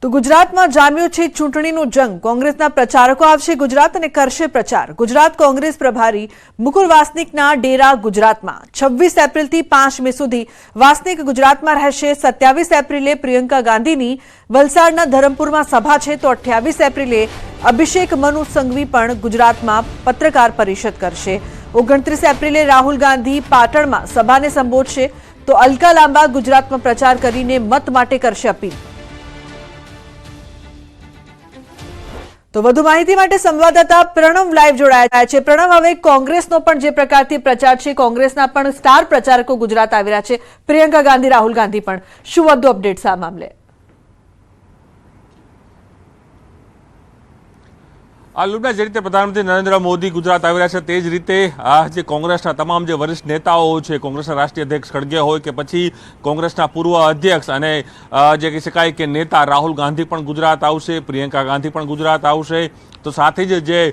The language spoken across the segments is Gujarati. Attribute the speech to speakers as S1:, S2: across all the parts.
S1: તો ગુજરાતમાં જામ્યો છે ચૂંટણીનો જંગ। કોંગ્રેસના પ્રચારકો આવશે ગુજરાત અને કરશે પ્રચાર। ગુજરાત કોંગ્રેસ પ્રભારી મુકુલ વાસનિકના ડેરા ગુજરાતમાં 26 એપ્રિલથી 5 મે સુધી વાસનિક ગુજરાતમાં રહેશે। 27 એપ્રિલે પ્રિયંકા ગાંધીની વલસાડના ધરમપુરમાં સભા છે, તો 28 એપ્રિલે અભિષેક મનુ સંઘવી પણ ગુજરાતમાં પત્રકાર પરિષદ કરશે। 29 એપ્રિલે રાહુલ ગાંધી પાટણમાં સભાને સંબોધશે, તો અલકા લાંબા ગુજરાતમાં પ્રચાર કરીને મત માટે કરશે અપીલ। तो વધુ માહિતી માટે સંવાદદાતા પ્રણવ લાઈવ જોડાયા છે। પ્રણવ, હવે કોંગ્રેસનો પણ જે પ્રકારથી પ્રચાર છે, કોંગ્રેસના પણ સ્ટાર પ્રચારકો ગુજરાત આવી રહ્યા છે, પ્રિયંકા ગાંધી, રાહુલ ગાંધી પણ, શું વધુ અપડેટ્સ આ મામલે?
S2: લુબના જે રીતે પ્રધાનમંત્રી નરેન્દ્ર મોદી ગુજરાત આવી રહ્યા છે, તે જ રીતે જે કોંગ્રેસના તમામ જે વરિષ્ઠ નેતાઓ છે, કોંગ્રેસના રાષ્ટ્રીય અધ્યક્ષ ખડગે હોય કે પછી કોંગ્રેસના પૂર્વ અધ્યક્ષ અને જે કહી શકાય કે નેતા રાહુલ ગાંધી પણ ગુજરાત આવશે, પ્રિયંકા ગાંધી પણ ગુજરાત આવશે। તો સાથે જ જે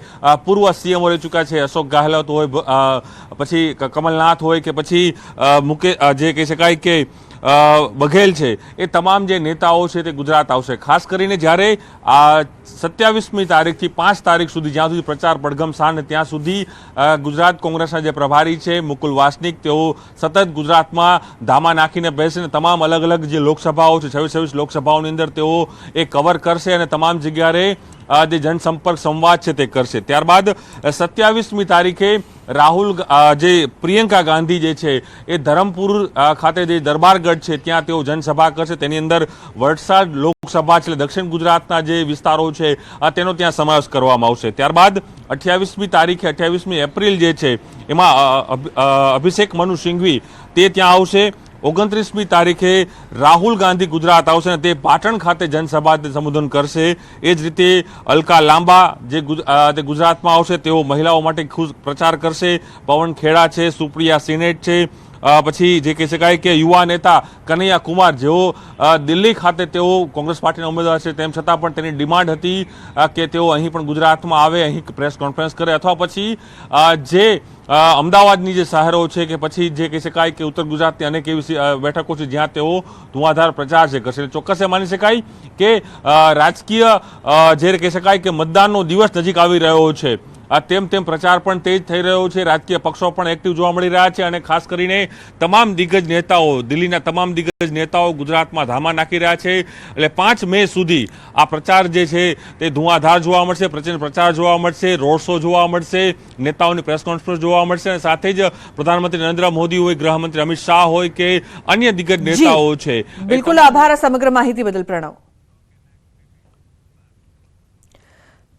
S2: પૂર્વ સીએમઓ રહી ચૂક્યા છે, અશોક ગેહલોત હોય, પછી કમલનાથ હોય કે પછી જે કહી શકાય કે બઘેલ છે, એ તમામ જે નેતાઓ છે તે ગુજરાત આવશે। ખાસ કરીને જ્યારે 27મી તારીખથી 5 તારીખ સુધી, જ્યાં સુધી પ્રચાર પડઘમ સાંજ, ત્યાં સુધી ગુજરાત કોંગ્રેસના જે પ્રભારી છે મુકુલ વાસનિક, તેઓ સતત ગુજરાતમાં ધામા નાખીને બેસીને તમામ અલગ અલગ જે લોકસભાઓ છે, 26 લોકસભાઓની અંદર તેઓ એ કવર કરશે અને તમામ જગ્યાએ જે જનસંપર્ક સંવાદ છે તે કરશે। ત્યારબાદ 27મી તારીખે રાહુલ જે પ્રિયંકા ગાંધી જે છે એ ધરમપુર ખાતે જે દરબારગઢ છે ત્યાં તેઓ જનસભા કરશે। તેની અંદર વલસાડ લોકસભા છે, દક્ષિણ ગુજરાતના જે વિસ્તારો છે તેનો ત્યાં સમાવેશ કરવામાં આવશે। ત્યારબાદ 28મી તારીખે 28મી એપ્રિલ જે છે એમાં અભિષેક મનુ સિંઘવી તે ત્યાં આવશે। 29મી તારીખે રાહુલ ગાંધી ગુજરાત આવશે અને તે પાટણ ખાતે જનસભા સંબોધન કરશે। એ જ રીતે અલકા લાંબા જે ગુજરાતમાં આવશે, તેઓ મહિલાઓ માટે ખુદ પ્રચાર કરશે। પવન ખેડા છે, સુપ્રિયા સિનેટ છે, પછી જે કહી શકાય કે યુવા નેતા કનૈયા કુમાર, જેઓ દિલ્હી ખાતે તેઓ કોંગ્રેસ પાર્ટીના ઉમેદવાર છે, તેમ છતાં પણ તેની ડિમાન્ડ હતી કે તેઓ અહીં પણ ગુજરાતમાં આવે, અહીં પ્રેસ કોન્ફરન્સ કરે, અથવા પછી જે અમદાવાદની જે શહેરો છે કે પછી જે કહી શકાય કે ઉત્તર ગુજરાતની અનેક એવી બેઠકો છે જ્યાં તેઓ ધુઆધાર પ્રચાર છે કરશે। ચોક્કસ એ માની શકાય કે રાજકીય જે કહી શકાય કે મતદાનનો દિવસ નજીક આવી રહ્યો છે, તેમ તેમ પ્રચાર પણ તેજ થઈ રહ્યો છે, રાજકીય પક્ષો પણ એક્ટિવ જોવા મળી રહ્યા છે અને ખાસ કરીને તમામ દિગ્ગજ નેતાઓ, દિલ્હીના તમામ દિગ્ગજ નેતાઓ ગુજરાતમાં ધામા નાખી રહ્યા છે। એટલે 5 મે સુધી આ પ્રચાર જે છે તે ધુઆધાર જોવા મળશે, પ્રચંડ પ્રચાર જોવા મળશે, રોડ શો જોવા મળશે, નેતાઓની પ્રેસ કોન્ફરન્સ જોવા મળશે અને સાથે જ પ્રધાનમંત્રી નરેન્દ્ર મોદી હોય, ગૃહમંત્રી અમિત શાહ હોય કે અન્ય દિગ્ગજ નેતાઓ છે।
S1: બિલકુલ, આભાર આ સમગ્ર માહિતી બદલ પ્રણવ।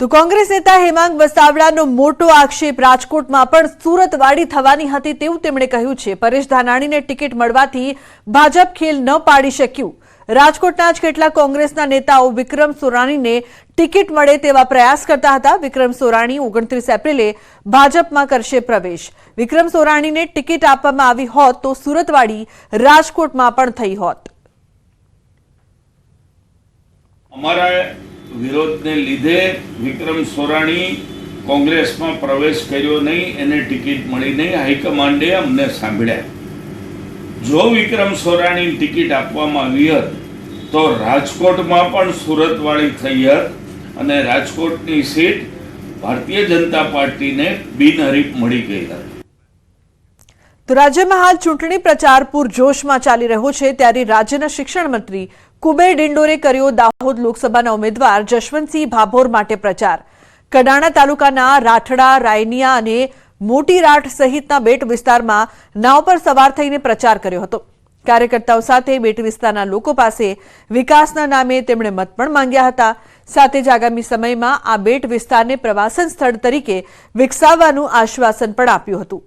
S1: તો કોંગ્રેસ નેતા હેમાંગ વસાવડાનો મોટો આક્ષેપ, રાજકોટમાં પણ સુરતવાડી થવાની હતી તેવું તેમણે કહ્યું છે। પરેશ ધાનાણીને ટિકિટ મળવાથી ભાજપ ખેલ ન પાડી શક્યું। રાજકોટના જ કેટલાક કોંગ્રેસના નેતાઓ વિક્રમ સોરાણીને ટિકિટ મળે તેવા પ્રયાસ કરતા હતા। વિક્રમ સોરાણી 29 એપ્રિલે ભાજપમાં કરશે પ્રવેશ। વિક્રમ સોરાણીને ટિકિટ આપવામાં આવી હોત તો સુરતવાડી રાજકોટમાં પણ થઈ હોત।
S3: અમારા વિરોધને લીધે વિક્રમ સોરાણી કોંગ્રેસમાં પ્રવેશ કર્યો નહીં, એને ટિકિટ મળી નહીં, હાઈકમાન્ડે અમને સાંભળ્યા। જો વિક્રમ સોરાણી ટિકિટ આપવામાં આવી હોત તો રાજકોટમાં પણ સુરતવાળી થઈ હોત અને રાજકોટની સીટ ભારતીય જનતા પાર્ટીને બિનહરીફ મળી ગઈ હોત।
S1: તો રાજ્યમાં હાલ ચૂંટણી પ્રચાર પૂરજોશમાં ચાલી રહ્યો છે, ત્યારે રાજ્યના શિક્ષણ મંત્રી કુબેર ડિંડોરે કર્યો દાહોદ લોકસભાના ઉમેદવાર જશવંતસિંહ ભાભોર માટે પ્રચાર। કડાણા તાલુકાના રાઠડા, રાયનિયા અને મોટી રાઠ સહિતના બેટ વિસ્તારમાં નાવ પર સવાર થઈને પ્રચાર કર્યો હતો। કાર્યકર્તાઓ સાથે બેટ વિસ્તારના લોકો પાસે વિકાસના નામે તેમણે મત પણ માંગ્યા હતા। સાથે જ આગામી સમયમાં આ બેટ વિસ્તારને પ્રવાસન સ્થળ તરીકે વિકસાવવાનું આશ્વાસન પણ આપ્યું હતું।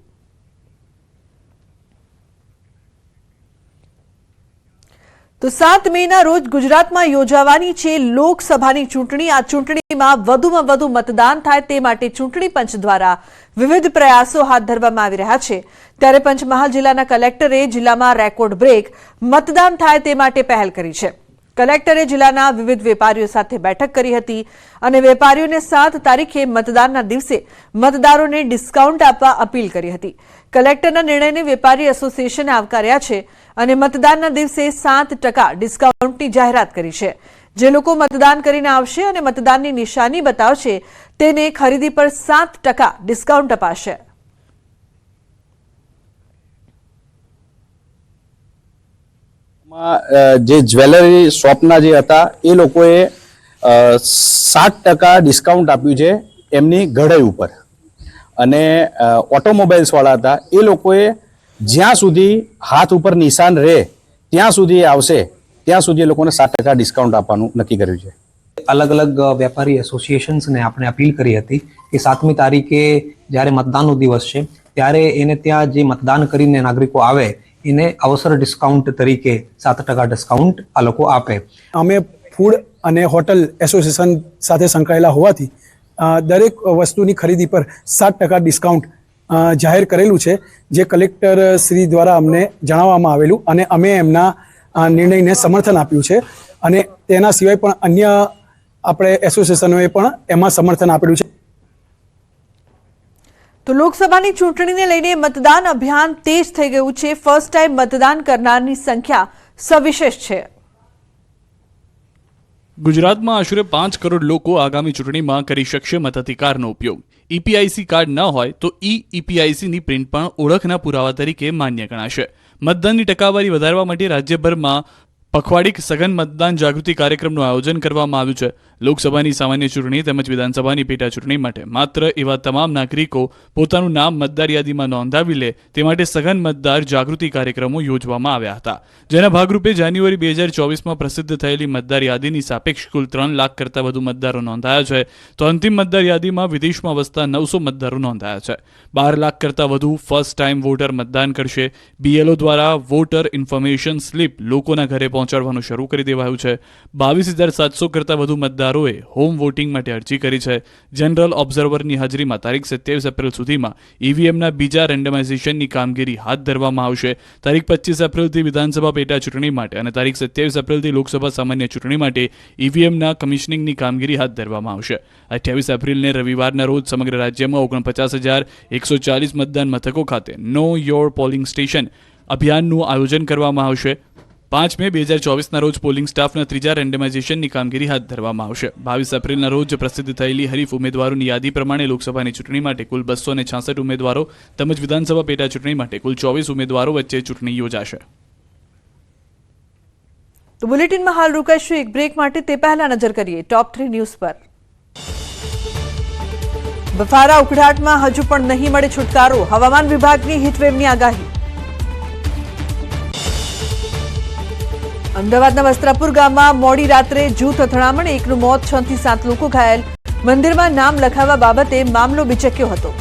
S1: તો 7 મેના રોજ ગુજરાતમાં યોજાવાની છે લોકસભાની ચૂંટણી। આ ચૂંટણીમાં વધુમાં વધુ મતદાન થાય તે માટે ચૂંટણી પંચ દ્વારા વિવિધ પ્રયાસો હાથ ધરવામાં આવી રહ્યા છે। ત્યારે પંચમહાલ જિલ્લાના કલેક્ટરે જિલ્લામાં રેકોર્ડ બ્રેક મતદાન થાય તે માટે પહેલ કરી છે। કલેક્ટરે જિલ્લાના વિવિધ વેપારીઓ સાથે બેઠક કરી હતી અને વેપારીઓને 7 તારીખે મતદાનના દિવસે મતદારોને ડિસ્કાઉન્ટ આપવા અપીલ કરી હતી। કલેક્ટરના નિર્ણયને વેપારી એસોસિએશને આવકાર્યા છે અને મતદાનના દિવસે 7% ડિસ્કાઉન્ટની જાહેરાત કરી છે। જે લોકો મતદાન કરીને આવશે અને મતદાનની નિશાની બતાવશે તેને ખરીદી પર 7% ડિસ્કાઉન્ટ અપાશે.
S4: જે જ્વેલરી શોપના જે હતા એ લોકોએ 7% ડિસ્કાઉન્ટ આપ્યું છે એમની ઘડાઈ ઉપર, અને ઓટોમોબાઈલ્સ વાળા હતા એ લોકોએ જ્યાં સુધી હાથ ઉપર નિશાન રહે ત્યાં સુધી આવશે ત્યાં સુધી એ લોકોને 7% ડિસ્કાઉન્ટ આપવાનું નક્કી કર્યું છે.
S5: અલગ અલગ વેપારી એસોસિએશન્સને આપણે અપીલ કરી હતી કે 7મી તારીખે જ્યારે મતદાનનો દિવસ છે ત્યારે એને ત્યાં જે મતદાન કરીને નાગરિકો આવે એને અવસર ડિસ્કાઉન્ટ તરીકે 7% ડિસ્કાઉન્ટ આ લોકો આપે.
S6: અમે ફૂડ અને હોટલ એસોસિએશન સાથે સંકળાયેલા હોવાથી દરેક વસ્તુની ખરીદી પર 7% ડિસ્કાઉન્ટ જાહેર કરેલું છે, જે કલેક્ટર શ્રી દ્વારા અમને જણાવવામાં આવેલું અને અમે એમના નિર્ણયને સમર્થન આપ્યું છે. અને તેના સિવાય પણ અન્ય આપણે એસોસિએશનોએ પણ એમાં સમર્થન આપેલું છે.
S1: તો લોકસભાની ચૂંટણીને લઈને મતદાન અભિયાન તેજ થઈ ગયું છે. ફર્સ્ટ ટાઈમ મતદાન કરનારની સંખ્યા સવિશેષ છે.
S7: ગુજરાતમાં આશરે 5 કરોડ લોકો આગામી ચૂંટણીમાં કરી શકશે મતાધિકારનો ઉપયોગ. ઈપીઆઈસી કાર્ડ ન હોય તો ઈપીઆઈસીની પ્રિન્ટ પણ ઓળખના પુરાવા તરીકે માન્ય ગણાશે. મતદાનની ટકાવારી વધારવા માટે રાજ્યભરમાં પખવાડિક સઘન મતદાન જાગૃતિ કાર્યક્રમનું આયોજન કરવામાં આવ્યું છે. લોકસભાની સામાન્ય ચૂંટણી તેમજ વિધાનસભાની પેટા ચૂંટણી માટે માત્ર એવા તમામ નાગરિકો પોતાનું નામ મતદાર યાદીમાં નોંધાવી લે તે માટે સઘન મતદાર જાગૃતિ કાર્યક્રમો યોજવામાં આવ્યા હતા, જેના ભાગરૂપે જાન્યુઆરી 2024માં પ્રસિદ્ધ થયેલી મતદાર યાદીની સાપેક્ષ કુલ 3 લાખ કરતાં વધુ મતદારો નોંધાયા છે, તો અંતિમ મતદાર યાદીમાં વિદેશમાં વસતા 900 મતદારો નોંધાયા છે. 12 લાખ કરતાં વધુ ફર્સ્ટ ટાઈમ વોટર મતદાન કરશે. બીએલઓ દ્વારા વોટર ઇન્ફોર્મેશન સ્લીપ લોકોના ઘરે પહોંચાડવાનું શરૂ કરી દેવાયું છે. 22,700 કરતાં વધુ મતદારોએ હોમ વોટિંગ માટે અરજી કરી છે. જનરલ ઓબ્ઝર્વરની હાજરીમાં તારીખ 27 એપ્રિલ સુધીમાં ઈવીએમના બીજા રેન્ડમાઇઝેશનની કામગીરી હાથ ધરવામાં આવશે. તારીખ 25 એપ્રિલથી વિધાનસભા પેટા ચૂંટણી માટે અને તારીખ 27 એપ્રિલથી લોકસભા સામાન્ય ચૂંટણી માટે ઈવીએમના કમિશનિંગની કામગીરી હાથ ધરવામાં આવશે. 28 એપ્રિલને રવિવારના રોજ સમગ્ર રાજ્યમાં 49,140 મતદાન મથકો ખાતે નો યોર પોલિંગ સ્ટેશન અભિયાનનું આયોજન કરવામાં આવશે. 5 મે 2024ના રોજ પોલિંગ સ્ટાફના ત્રીજા રેન્ડમાઇઝેશનની કામગીરી હાથ ધરવામાં આવશે. 22 એપ્રિલના રોજ પ્રસિદ્ધ થયેલી હરીફ ઉમેદવારોની યાદી પ્રમાણે લોકસભાની ચૂંટણી માટે કુલ 266 ઉમેદવારો તેમજ વિધાનસભા પેટા ચૂંટણી માટે કુલ 24 ઉમેદવારો વચ્ચે ચૂંટણી યોજાશે.
S1: તો બુલેટિનમાં હાલ રોકાઈશું એક બ્રેક માટે. તે પહેલા નજર કરીએ ટોપ 3 ન્યૂઝ પર. બફારા ઉકળાટમાં હજુ પણ નહીં મળે છુટકારો. હવામાન વિભાગની હીટવેવની આગાહી. અમદાવાદના વસ્ત્રાપુર ગામમાં મોડી રાત્રે જૂથ અથડામણ, એકનું મોત, 6 થી 7 લોકો ઘાયલ. મંદિરમાં નામ લખાવવા બાબતે મામલો બિચક્યો હતો.